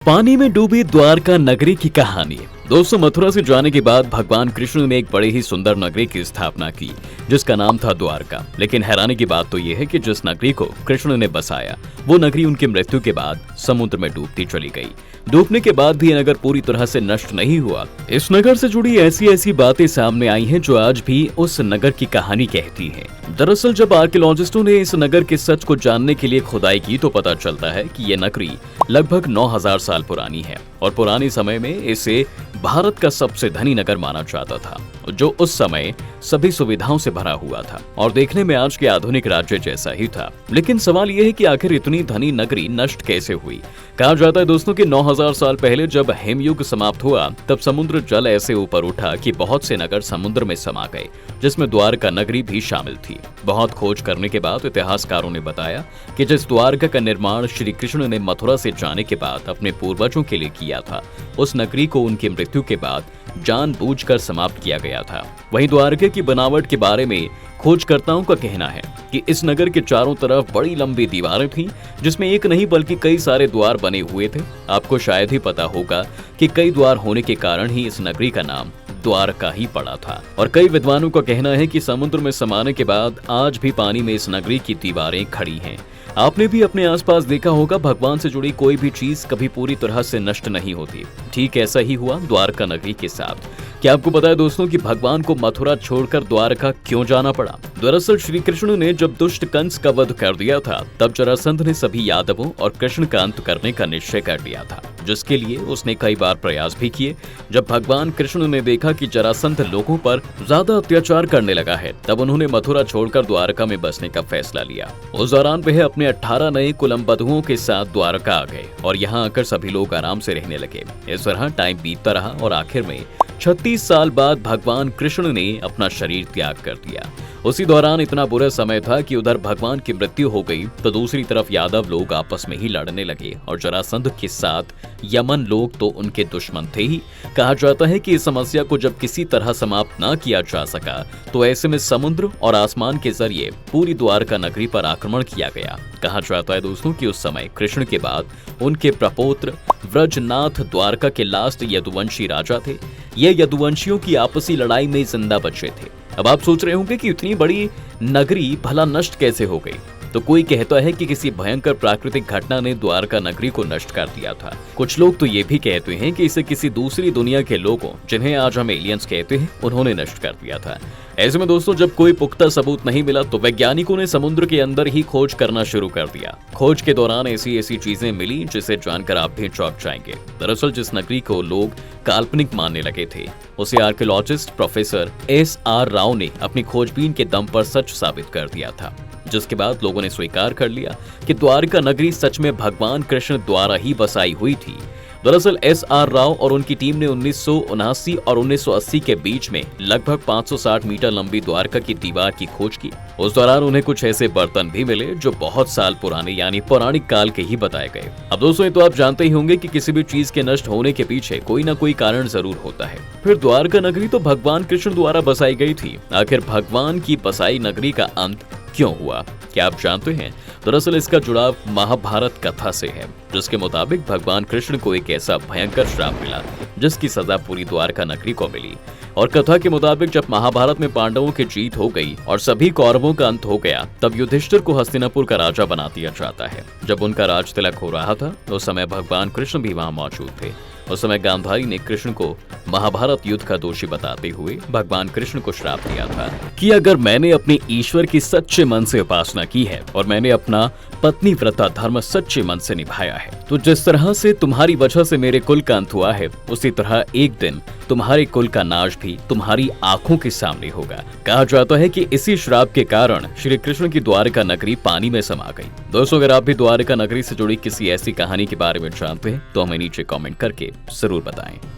पानी में डूबी द्वारका नगरी की कहानी। दोस्तों, मथुरा से जाने के बाद भगवान कृष्ण ने एक बड़ी ही सुंदर नगरी की स्थापना की जिसका नाम था द्वारका। लेकिन हैरानी की बात तो यह है कि जिस नगरी को कृष्ण ने बसाया वो नगरी उनकी मृत्यु के बाद समुद्र में डूबती चली गई। डूबने के बाद भी ये नगर पूरी तरह से नष्ट नहीं हुआ। इस नगर से जुड़ी ऐसी ऐसी बातें सामने आई हैं जो आज भी उस नगर की कहानी कहती हैं। दरअसल जब आर्कियोलॉजिस्टों ने इस नगर के सच को जानने के लिए खुदाई की तो पता चलता है कि ये नगरी लगभग 9000 साल पुरानी है और पुराने समय में इसे भारत का सबसे धनी नगर माना जाता था, जो उस समय सभी सुविधाओं से भरा हुआ था और देखने में आज के आधुनिक राज्य जैसा ही था। लेकिन सवाल यह है कि आखिर इतनी धनी नगरी नष्ट कैसे हुई। कहा जाता है दोस्तों कि 9000 साल पहले जब हिमयुग समाप्त हुआ तब समुद्र जल ऐसे ऊपर उठा कि बहुत से नगर समुद्र में समा गए, जिसमें द्वारका नगरी भी शामिल थी। बहुत खोज करने के बाद इतिहासकारों ने बताया कि जिस द्वारका का निर्माण श्री कृष्ण ने मथुरा से जाने के बाद अपने पूर्वजों के लिए किया था, उस नगरी को उनकी मृत्यु के बाद जानबूझकर समाप्त किया गया था। वहीं द्वारका की बनावट के बारे में खोजकर्ताओं का कहना है कि इस नगर के चारों तरफ बड़ी लंबी दीवारें थीं, जिसमें एक नहीं बल्कि कई सारे द्वार बने हुए थे। आपको शायद ही पता होगा कि कई द्वार होने के कारण ही इस नगरी का नाम द्वारका ही पड़ा था। और कई विद्वानों का कहना है कि समुद्र में समाने के बाद आज भी पानी में इस नगरी की दीवारें खड़ी हैं। आपने भी अपने आसपास देखा होगा, भगवान से जुड़ी कोई भी चीज कभी पूरी तरह से नष्ट नहीं होती। ठीक ऐसा ही हुआ द्वारका नगरी के साथ। क्या आपको पता है दोस्तों कि भगवान को मथुरा छोड़कर द्वारका क्यों जाना पड़ा? दरअसल श्री कृष्ण ने जब दुष्ट कंस का वध कर दिया था तब जरासंध ने सभी यादवों और कृष्ण का अंत करने का निश्चय कर लिया था, जिसके लिए उसने कई बार प्रयास भी किए। जब भगवान कृष्ण ने देखा कि जरासंध लोगों पर ज्यादा अत्याचार करने लगा है, तब उन्होंने मथुरा छोड़कर द्वारका में बसने का फैसला लिया। उस दौरान वह अपने 18 नए कुलम्बधुओं के साथ द्वारका आ गए और यहाँ आकर सभी लोग आराम से रहने लगे। इस तरह टाइम बीतता रहा और आखिर में 36 साल बाद भगवान कृष्ण ने अपना शरीर त्याग कर दिया। उसी दौरान इतना बुरा समय था कि उधर भगवान की मृत्यु हो गई तो दूसरी तरफ यादव लोग आपस में ही लड़ने लगे और जरासंध के साथ यमन लोग तो उनके दुश्मन थे ही। कहा जाता है कि इस समस्या को जब किसी तरह समाप्त न किया जा सका तो ऐसे में समुद्र और आसमान के जरिए पूरी द्वारका नगरी पर आक्रमण किया गया। कहा जाता है दोस्तों कि उस समय कृष्ण के बाद उनके प्रपौत्र व्रजनाथ द्वारका के लास्ट यदुवंशी राजा थे। ये यदुवंशियों की आपसी लड़ाई में जिंदा बचे थे। अब आप सोच रहे होंगे कि इतनी बड़ी नगरी भला नष्ट कैसे हो गई? तो कोई कहता है कि किसी भयंकर प्राकृतिक घटना ने द्वारका नगरी को नष्ट कर दिया था। कुछ लोग तो ये भी कहते हैं कि इसे किसी दूसरी दुनिया के लोगों, जिन्हें आज हम एलियंस कहते हैं, उन्होंने नष्ट कर दिया था। ऐसे में दोस्तों जब कोई पुख्ता सबूत नहीं मिला तो वैज्ञानिकों ने समुद्र के अंदर ही खोज करना शुरू कर दिया। खोज के दौरान ऐसी ऐसी चीजें मिली जिसे जानकर आप भी चौंक जाएंगे। दरअसल जिस नगरी को लोग काल्पनिक मानने लगे थे उसे आर्कियोलॉजिस्ट प्रोफेसर SR राव ने अपनी खोजबीन के दम पर सच साबित कर दिया था, जिसके बाद लोगों ने स्वीकार कर लिया कि द्वारका नगरी सच में भगवान कृष्ण द्वारा ही बसाई हुई थी। दरअसल SR राव और उनकी टीम ने 1979 और 1980 के बीच में लगभग 560 मीटर लंबी द्वारका की दीवार की खोज की। उस दौरान उन्हें कुछ ऐसे बर्तन भी मिले जो बहुत साल पुराने यानी पौराणिक काल के ही बताए गए। अब दोस्तों ये तो आप जानते ही होंगे कि किसी भी चीज के नष्ट होने के पीछे कोई ना कोई कारण जरूर होता है। फिर द्वारका नगरी तो भगवान कृष्ण द्वारा बसाई गई थी। आखिर भगवान की बसाई नगरी का अंत क्यों हुआ, क्या आप जानते हैं? दरअसल इसका जुड़ाव महाभारत कथा से है, जिसके मुताबिक भगवान कृष्ण को एक ऐसा भयंकर श्राप मिला जिसकी सजा पूरी द्वारका नगरी को मिली। और कथा के मुताबिक जब महाभारत में पांडवों की जीत हो गई और सभी कौरवों का अंत हो गया तब युधिष्ठिर को हस्तिनापुर का राजा बना दिया जाता है। जब उनका राज तिलक हो रहा था उस समय भगवान कृष्ण भी वहां मौजूद थे। उस समय गांधारी ने कृष्ण को महाभारत युद्ध का दोषी बताते हुए भगवान कृष्ण को श्राप दिया था कि अगर मैंने अपने ईश्वर की सच्चे मन से उपासना की है और मैंने अपना पत्नी व्रता धर्म सच्चे मन से निभाया है तो जिस तरह से तुम्हारी वजह से मेरे कुल का अंत हुआ है उसी तरह एक दिन तुम्हारे कुल का नाश भी तुम्हारी आंखों के सामने होगा। कहा जाता है कि इसी श्राप के कारण श्री कृष्ण की द्वारका नगरी पानी में समा गई। दोस्तों अगर आप भी द्वारका नगरी से जुड़ी किसी ऐसी कहानी के बारे में जानते हैं तो हमें नीचे कमेंट करके जरूर बताएं।